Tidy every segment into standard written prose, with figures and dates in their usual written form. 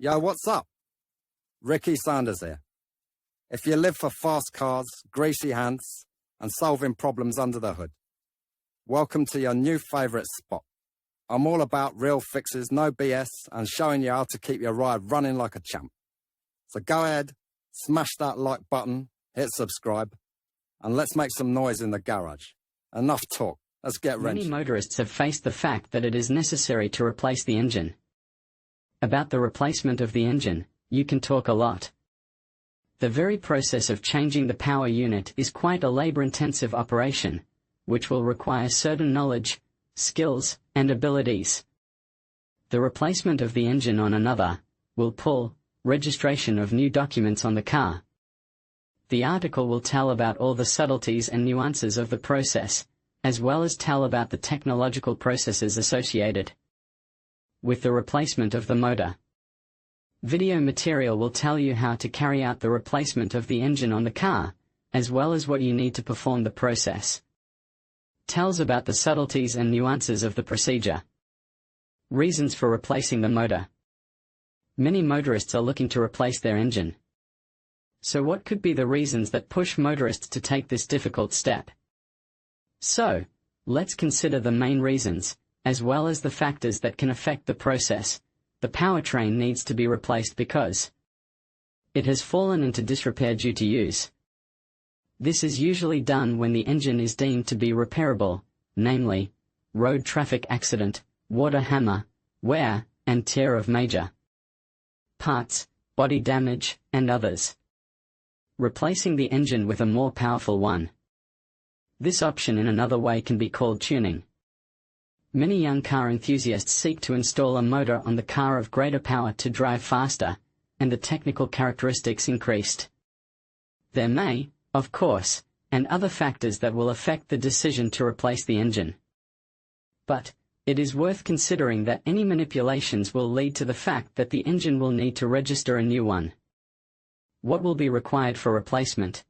Yo, what's up? Ricky Sanders here. If you live for fast cars, greasy hands, and solving problems under the hood, welcome to your new favourite spot. I'm all about real fixes, no BS, and showing you how to keep your ride running like a champ. So go ahead, smash that like button, hit subscribe, and let's make some noise in the garage. Enough talk, let's get wrenching. Many motorists have faced the fact that it is necessary to replace the engine. About the replacement of the engine, you can talk a lot. The very process of changing the power unit is quite a labor-intensive operation, which will require certain knowledge, skills, and abilities. The replacement of the engine on another will pull registration of new documents on the car. The article will tell about all the subtleties and nuances of the process, as well as tell about the technological processes associated with the replacement of the motor. Video material will tell you how to carry out the replacement of the engine on the car, as well as what you need to perform the process. Tells about the subtleties and nuances of the procedure. Reasons for replacing the motor. Many motorists are looking to replace their engine. So what could be the reasons that push motorists to take this difficult step? So, let's consider the main reasons, as well as the factors that can affect the process. The powertrain needs to be replaced because it has fallen into disrepair due to use. This is usually done when the engine is deemed to be repairable, namely, road traffic accident, water hammer, wear and tear of major parts, body damage, and others. Replacing the engine with a more powerful one. This option in another way can be called tuning. Many young car enthusiasts seek to install a motor on the car of greater power to drive faster, and the technical characteristics increased. There may, of course, and other factors that will affect the decision to replace the engine. But it is worth considering that any manipulations will lead to the fact that the engine will need to register a new one. What will be required for replacement?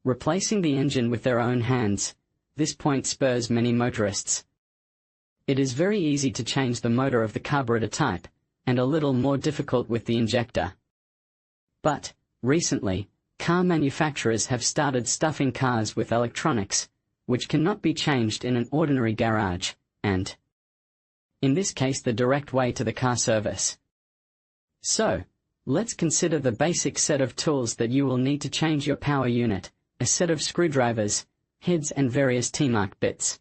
Replacing the engine with their own hands. This point spurs many motorists. It is very easy to change the motor of the carburetor type, and a little more difficult with the injector. But, recently, car manufacturers have started stuffing cars with electronics, which cannot be changed in an ordinary garage, and, in this case, the direct way to the car service. So, let's consider the basic set of tools that you will need to change your power unit: a set of screwdrivers, heads and various T-mark bits.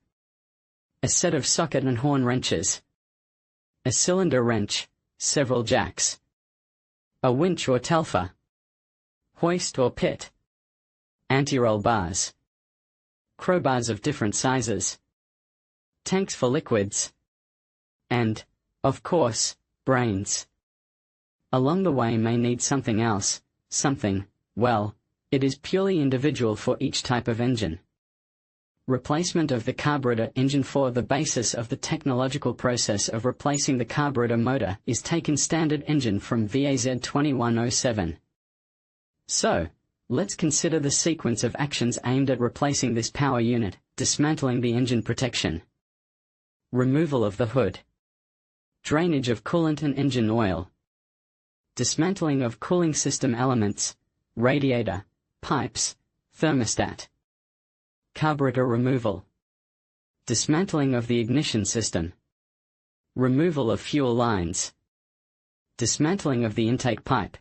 A set of socket and horn wrenches. A cylinder wrench, several jacks. A winch or telfer. Hoist or pit. Anti-roll bars. Crowbars of different sizes. Tanks for liquids. And, of course, brains. Along the way may need something else, well, it is purely individual for each type of engine. Replacement of the carburetor engine. For the basis of the technological process of replacing the carburetor motor is taken standard engine from VAZ 2107. So, let's consider the sequence of actions aimed at replacing this power unit: dismantling the engine protection, removal of the hood, drainage of coolant and engine oil, dismantling of cooling system elements, radiator, pipes, thermostat, carburetor removal, dismantling of the ignition system, removal of fuel lines, dismantling of the intake pipe,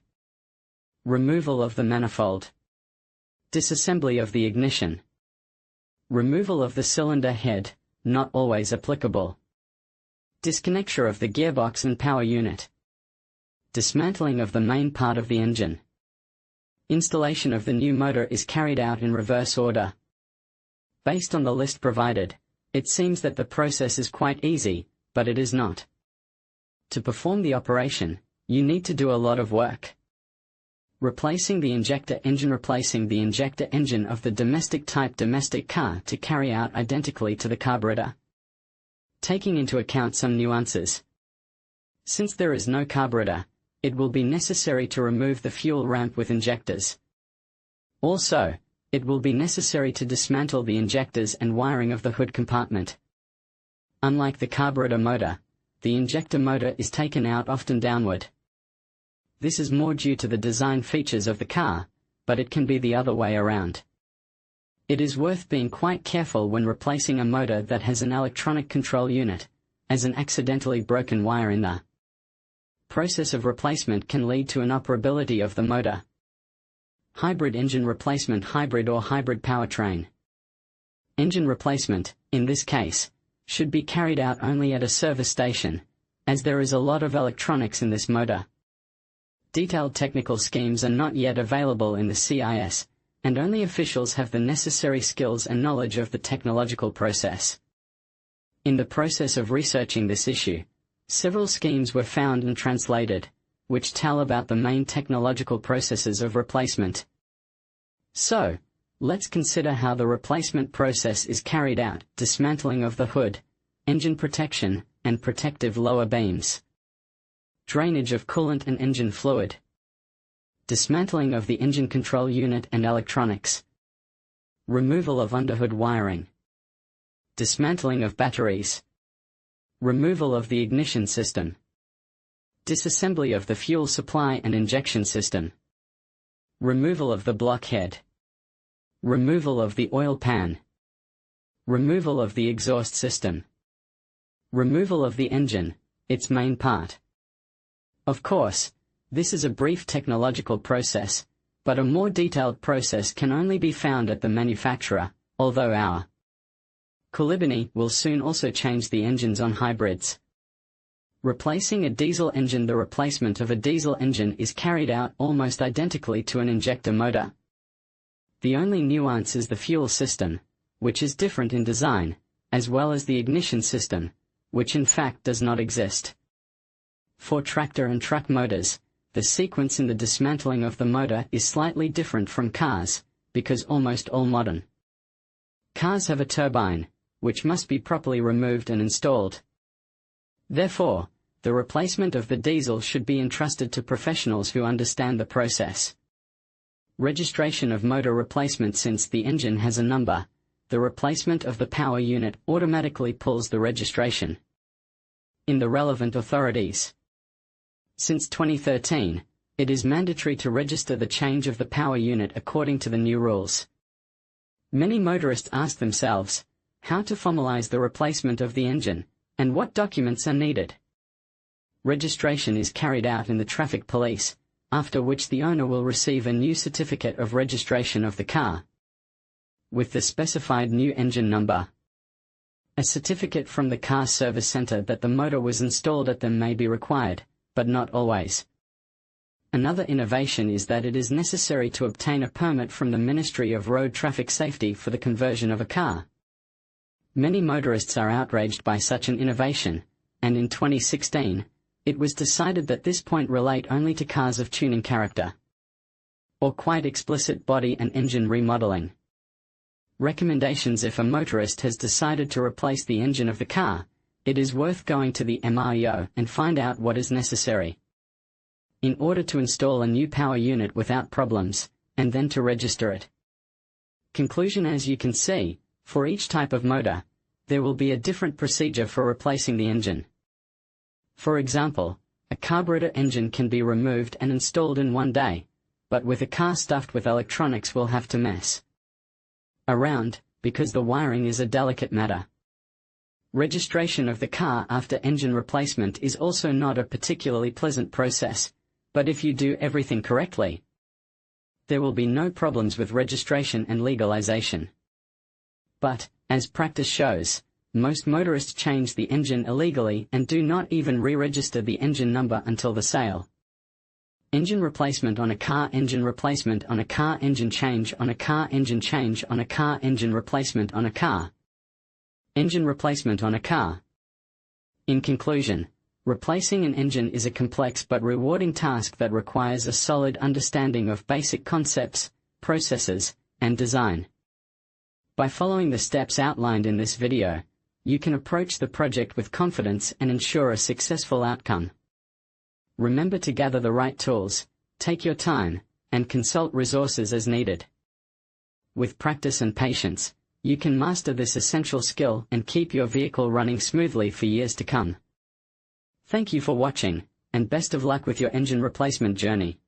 removal of the manifold, disassembly of the ignition, removal of the cylinder head, not always applicable, disconnection of the gearbox and power unit, dismantling of the main part of the engine. Installation of the new motor is carried out in reverse order. Based on the list provided, it seems that the process is quite easy, but it is not. To perform the operation, you need to do a lot of work. Replacing the injector engine. Replacing the injector engine of the domestic type domestic car to carry out identically to the carburetor. Taking into account some nuances. Since there is no carburetor, it will be necessary to remove the fuel ramp with injectors. Also, it will be necessary to dismantle the injectors and wiring of the hood compartment. Unlike the carburetor motor, the injector motor is taken out often downward. This is more due to the design features of the car, but it can be the other way around. It is worth being quite careful when replacing a motor that has an electronic control unit, as an accidentally broken wire in the process of replacement can lead to inoperability of the motor. Hybrid engine replacement, hybrid or hybrid powertrain. Engine replacement, in this case, should be carried out only at a service station, as there is a lot of electronics in this motor. Detailed technical schemes are not yet available in the CIS, and only officials have the necessary skills and knowledge of the technological process. In the process of researching this issue, several schemes were found and translated, which tell about the main technological processes of replacement. So, let's consider how the replacement process is carried out: dismantling of the hood, engine protection, and protective lower beams, drainage of coolant and engine fluid, dismantling of the engine control unit and electronics, removal of underhood wiring, dismantling of batteries, removal of the ignition system, disassembly of the fuel supply and injection system, removal of the blockhead, removal of the oil pan, removal of the exhaust system, removal of the engine, its main part. Of course, this is a brief technological process, but a more detailed process can only be found at the manufacturer, although our Colibany will soon also change the engines on hybrids. Replacing a diesel engine. The replacement of a diesel engine is carried out almost identically to an injector motor. The only nuance is the fuel system, which is different in design, as well as the ignition system, which in fact does not exist. For tractor and truck motors, the sequence in the dismantling of the motor is slightly different from cars, because almost all modern cars have a turbine, which must be properly removed and installed. Therefore, the replacement of the diesel should be entrusted to professionals who understand the process. Registration of motor replacement. Since the engine has a number, the replacement of the power unit automatically pulls the registration in the relevant authorities. Since 2013, it is mandatory to register the change of the power unit according to the new rules. Many motorists ask themselves how to formalize the replacement of the engine, and what documents are needed. Registration is carried out in the traffic police, after which the owner will receive a new certificate of registration of the car with the specified new engine number. A certificate from the car service center that the motor was installed at them may be required, but not always. Another innovation is that it is necessary to obtain a permit from the Ministry of Road Traffic Safety for the conversion of a car. Many motorists are outraged by such an innovation, and in 2016, it was decided that this point relate only to cars of tuning character, or quite explicit body and engine remodeling. Recommendations: if a motorist has decided to replace the engine of the car, it is worth going to the MRO and find out what is necessary in order to install a new power unit without problems, and then to register it. Conclusion: as you can see, for each type of motor, there will be a different procedure for replacing the engine. For example, a carburetor engine can be removed and installed in one day, but with a car stuffed with electronics we'll have to mess around, because the wiring is a delicate matter. Registration of the car after engine replacement is also not a particularly pleasant process, but if you do everything correctly, there will be no problems with registration and legalization. But, as practice shows, most motorists change the engine illegally and do not even re-register the engine number until the sale. Engine replacement on a car, engine replacement on a car, engine change on a car, engine change on a car, engine replacement on a car, engine replacement on a car. In conclusion, replacing an engine is a complex but rewarding task that requires a solid understanding of basic concepts, processes, and design. By following the steps outlined in this video, you can approach the project with confidence and ensure a successful outcome. Remember to gather the right tools, take your time, and consult resources as needed. With practice and patience, you can master this essential skill and keep your vehicle running smoothly for years to come. Thank you for watching, and best of luck with your engine replacement journey.